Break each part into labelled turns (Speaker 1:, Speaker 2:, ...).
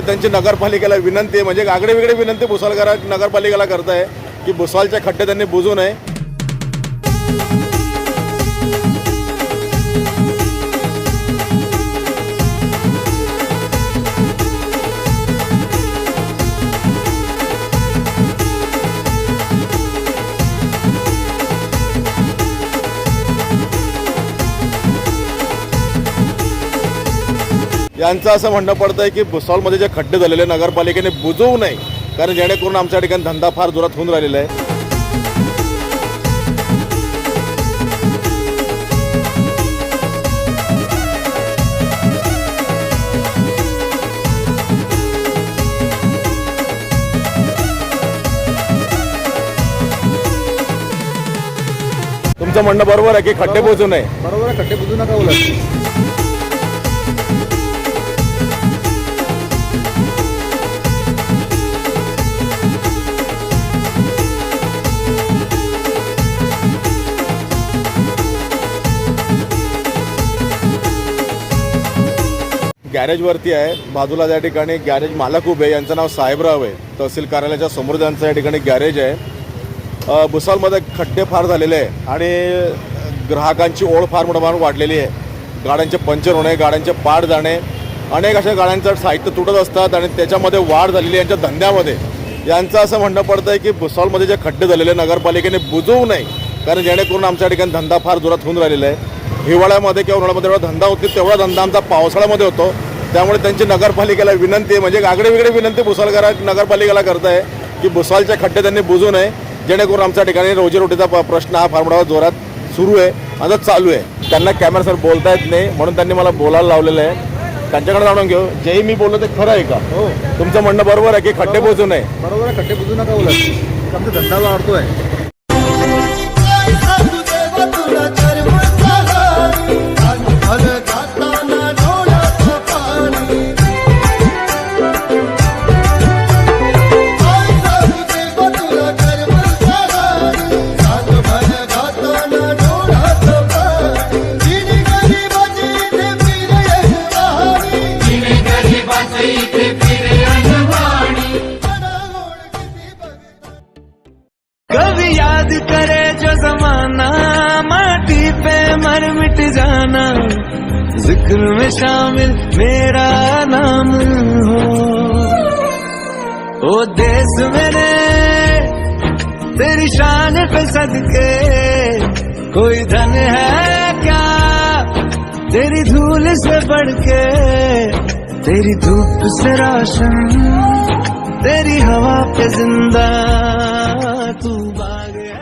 Speaker 1: त्यांची नगरपालिकेला विनंती आहे, म्हणजे आगळे वेगळे विनंती भुसावळ नगरपालिकेला करताय की भुसावळचे खड्डे त्यांनी बुजू नये. यांचं असं म्हणणं पडतं आहे की भुसावळमध्ये जे खड्डे झालेले नगरपालिकेने बुजवू नये, कारण जेणेकरून आमच्या ठिकाणी धंदा फार जोरात होऊन राहिलेला आहे. तुमचं म्हणणं बरोबर आहे की खड्डे बुजवू नये.
Speaker 2: बरोबर आहे, खड्डे बुजू नका उलट.
Speaker 1: गॅरेजवरती आहे, बाजूला त्या ठिकाणी गॅरेज मालक उभे, यांचं नाव साहेबराव आहे. तहसील कार्यालयाच्या समोर त्यांचं या ठिकाणी गॅरेज आहे. भुसावळमध्ये खड्डे फार झालेले आहे आणि ग्राहकांची ओढ फार मोठ्या प्रमाणात वाढलेली आहे. गाड्यांचे पंक्चर होणे, गाड्यांचे पाड जाणे, अनेक अशा गाड्यांचं साहित्य तुटत असतात आणि त्याच्यामध्ये वाढ झालेली यांच्या धंद्यामध्ये. यांचं असं म्हणणं पडतं आहे की भुसावळमध्ये जे खड्डे झालेले नगरपालिकेने बुजवू नये, कारण जेणेकरून आमच्या ठिकाणी धंदा फार जोरात होऊन राहिलेला आहे. हिवाळ्यामध्ये किंवा उन्हाळ्यामध्ये एवढा धंदा होती, तेवढा धंदा आमचा पावसाळ्यामध्ये होतो. त्यामुळे त्यांची नगरपालिकेला विनंती आहे, म्हणजे आगळे वेगळे विनंती भुसावळ नगरपालिकेला करताय की भुसावळचे खड्डे त्यांनी बुजू नये, जेणेकरून आमच्या ठिकाणी रोजीरोटीचा प्रश्न हा फार मोठा जोरात सुरू आहे, आता चालू आहे. त्यांना कॅमेरासमोर बोलता येत नाही, म्हणून त्यांनी मला बोलायला लावलेलं आहे. त्यांच्याकडे जाणून घेऊ, जे मी बोललो ते खरं आहे का?
Speaker 2: हो,
Speaker 1: तुमचं म्हणणं बरोबर आहे की खड्डे बुजू नये.
Speaker 2: बरोबर आहे, खड्डे बुजू नका उलट. आमचा धंदा वाढतोय.
Speaker 3: कभी याद करे जो जमाना, माटी पे मर मिट जाना, जिक्र में शामिल मेरा नाम हो. ओ देश मेरे तेरी शान पे सदके, कोई धन है क्या तेरी धूल से बढ़ के, तेरी धूप से रोशन, तेरी हवा पे जिंदा तू बाग है.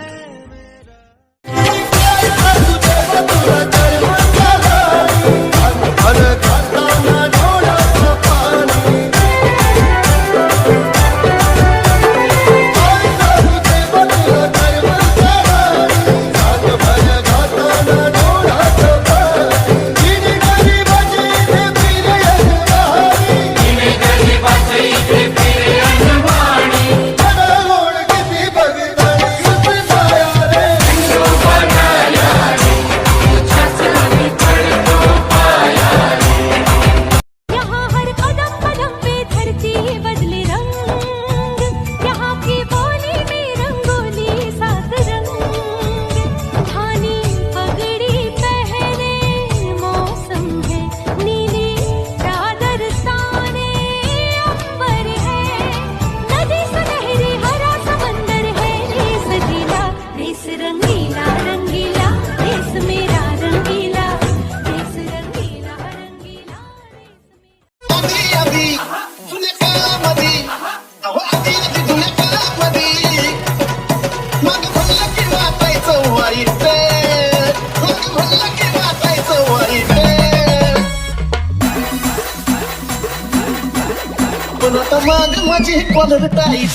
Speaker 4: तमाग माझी कॉलर टाईट,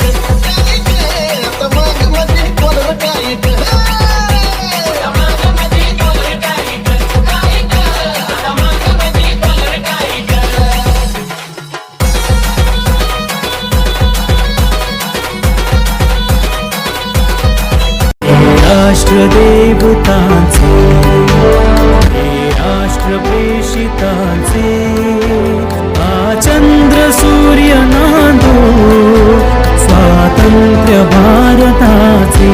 Speaker 4: तमाग माझी कॉलर टाईट, तमाग माझी कॉलर टाईट, तमाग माझी कॉलर टाईट.
Speaker 3: राष्ट्रदेवतांचे, राष्ट्र प्रेषितांचे, चंद्र सूर्य
Speaker 5: स्वातंत्र्य भारताचे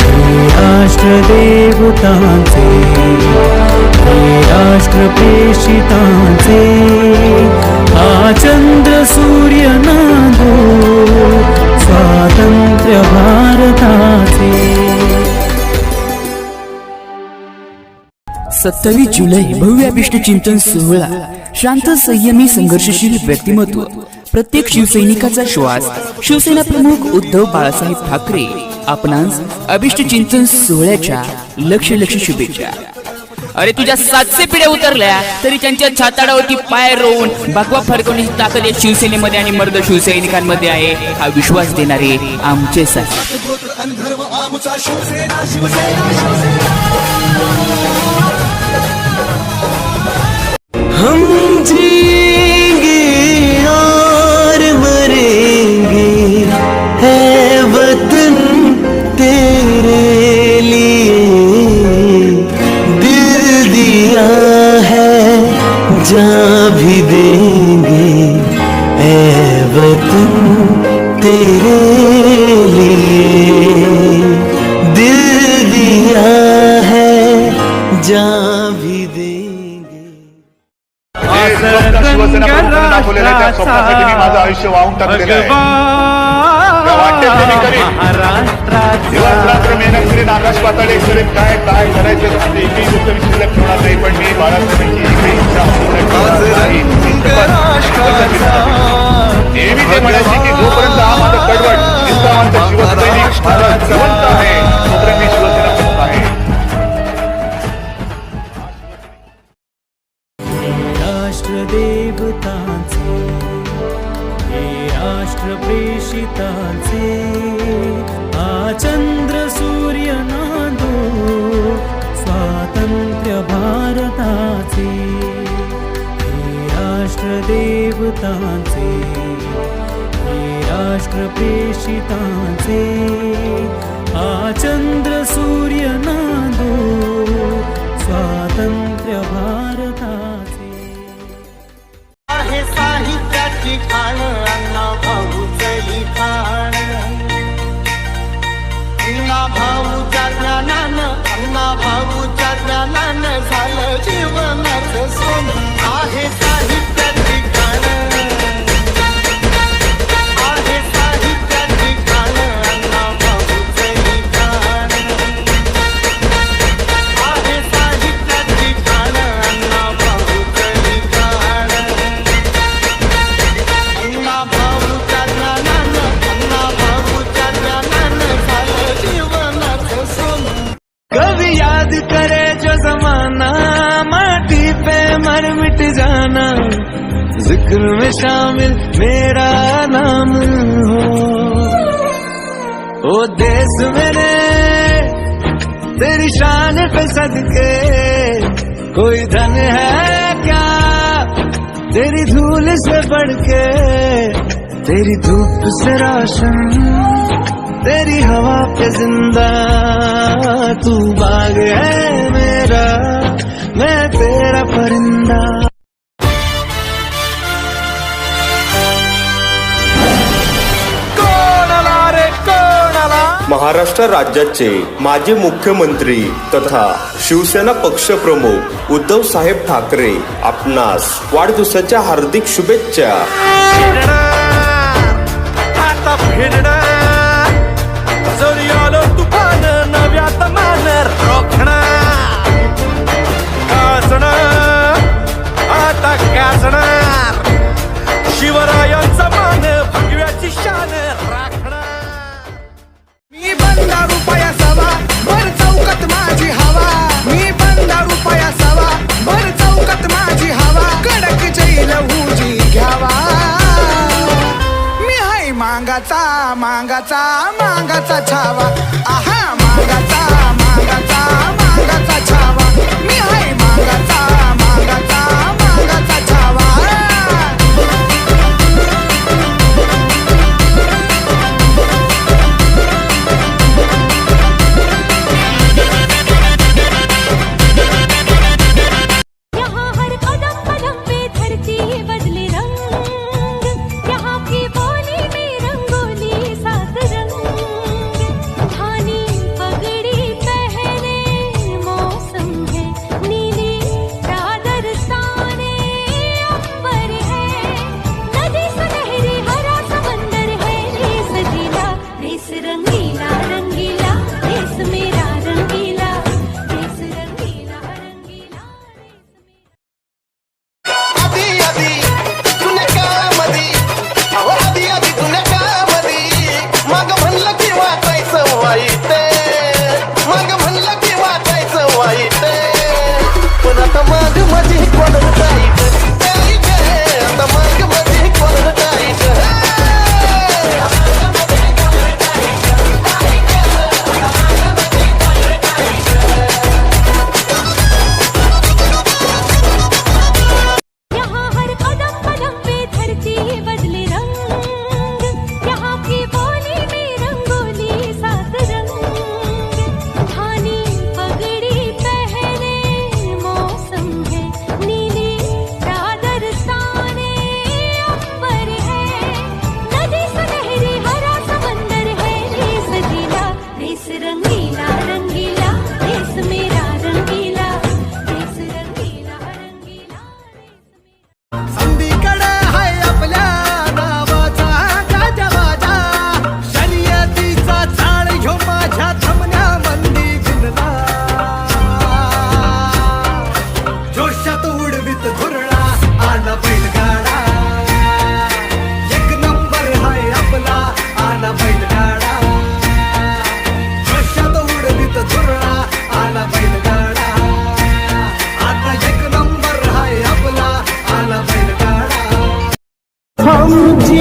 Speaker 5: हे राष्ट्र देवतांचे हे राष्ट्र प्रेषितांचे हा चंद्र सूर्य नांदो स्वातंत्र्य भारताचे. 27 जुलै भव्य अभिष्ट चिंतन सोहळा. शांत संयमी संघर्षशील व्यक्तिमत्व, प्रत्येक शिवसैनिकाचा श्वास, शिवसेना प्रमुख उद्धव बाळासाहेब ठाकरे आपणास अभिष्ट चिंतन सोहळ्याच्या लक्ष शुभेच्छा. अरे तुझ्या 700 पिढ्या उतरल्या तरी त्यांच्या छाताडावरती पाय रोवून भगवा फडकवण्याची ताकद या शिवसेनेमध्ये आणि मर्द शिवसैनिकांमध्ये आहे हा विश्वास देणारे आमचे साथ.
Speaker 3: हम जीएंगे और मरेंगे है वतन तेरे लिए दिल दिया है जान भी देंगे है वतन तेरे लिए दिल दिया है जान भी देंगे.
Speaker 6: शिवसेना प्रमुखांनी दाखवलेल्या त्या स्वप्नासाठी मी माझं आयुष्य वाहून टाकलेलं आहे. त्या वाटेत मी करीन. दिवस रात्र मेहनत करीन, आकाश पाताळ एक करीन. काय काय करायचं असते एकही गोष्ट मी शिल्लक ठेवणार नाही. पण मी बाळासाहेबांची एकही इच्छा पूर्ण करणार नाही. नेहमी ते म्हणायचे की जोपर्यंत हा माझा कडवट निष्ठावंत शिवसैनिक माझा जवळचा आहे तोपर्यंत मी शिवसेना प्रमुख आहे.
Speaker 5: राष्ट्र देवतांचे हे राष्ट्र प्रेषितांचे हा चंद्र सूर्य नांदो स्वातंत्र्य भारताचे हे राष्ट्र देवतांचे हे राष्ट्र प्रेषितांचे हा चंद्र सूर्य नांदो स्वातंत्र्य भारताचे.
Speaker 4: आहे साहित्याची खाण अण्णा भाऊचे लिखाण. अण्णा भाऊच्या ज्ञानानं अण्णा भाऊच्या ज्ञानानं झालं जीवनाचं सोनं. आहे साहित्याची खाण आहे साहित्याची खाण अण्णा भाऊचे लिखाण. आहे साहित्याची खाण अण्णा भाऊचे लिखाण. अण्णा भाऊच्या ज्ञानानं अण्णा भाऊच्या ज्ञानानं झालं जीवनाचं सोनं.
Speaker 3: कभी याद करे जो जमाना माटी पे मर मिट जाना जिक्र में शामिल मेरा नाम हो. ओ देश मेरे तेरी शान पे सदके कोई धन है क्या तेरी धूल से बढ़ के तेरी धूप से रोशन तेरी हवा पे जिंदा तू बाग है मेरा मैं तेरा परिंदा.
Speaker 7: महाराष्ट्र राज्याचे माजी मुख्यमंत्री तथा शिवसेना पक्षप्रमुख उद्धव साहेब ठाकरे आपणास वाढदिवसाच्या हार्दिक शुभेच्छा.
Speaker 3: आता फिरणार जरी आलं तुफान नव्यात मान रोखणार गाजणार आता गाजणार शिवरायांचा मान भगव्याची शान राखणार.
Speaker 4: मी बंदा रुपया सवा भर चौकात माझी हवा. मी बंदा रुपया सवा भर चौकात माझी हवा. कडक जैल हुजी घ्यावा. मी हाय मांगाचा मांगाचा मांगाचा छावा. आहा मांगाचा मांगाचा मांगाचा छावा. मी हाय मांगाचा मांगाचा मांगाचा छावा.
Speaker 8: यहाँ हर कदम कदम पे धरती बदले रंग. यहाँ की बोली में रंगोली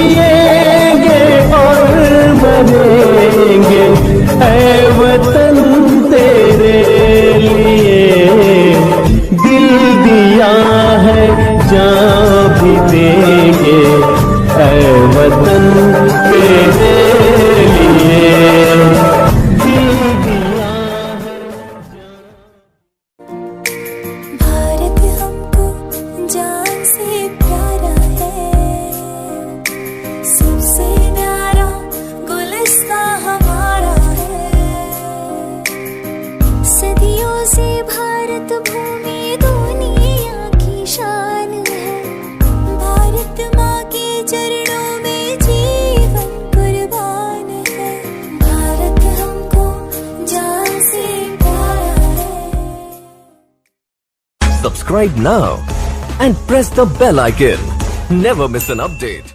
Speaker 3: जिएंगे और मरेंगे ऐ वतन तेरे लिए, दिल दिया है जान भी देंगे ऐ वतन तेरे लिए, दिल दिया है।
Speaker 8: भारत हमको जान से प्यारा है, सबसे प्यारा गुलिस्तां हमारा है। सदियों से भारत भूमि दुनिया की शान है, भारत माँ के चरणों में जीवन कुर्बान है। भारत हमको जान से प्यारा है।
Speaker 3: Subscribe now and press the bell icon. Never miss an update.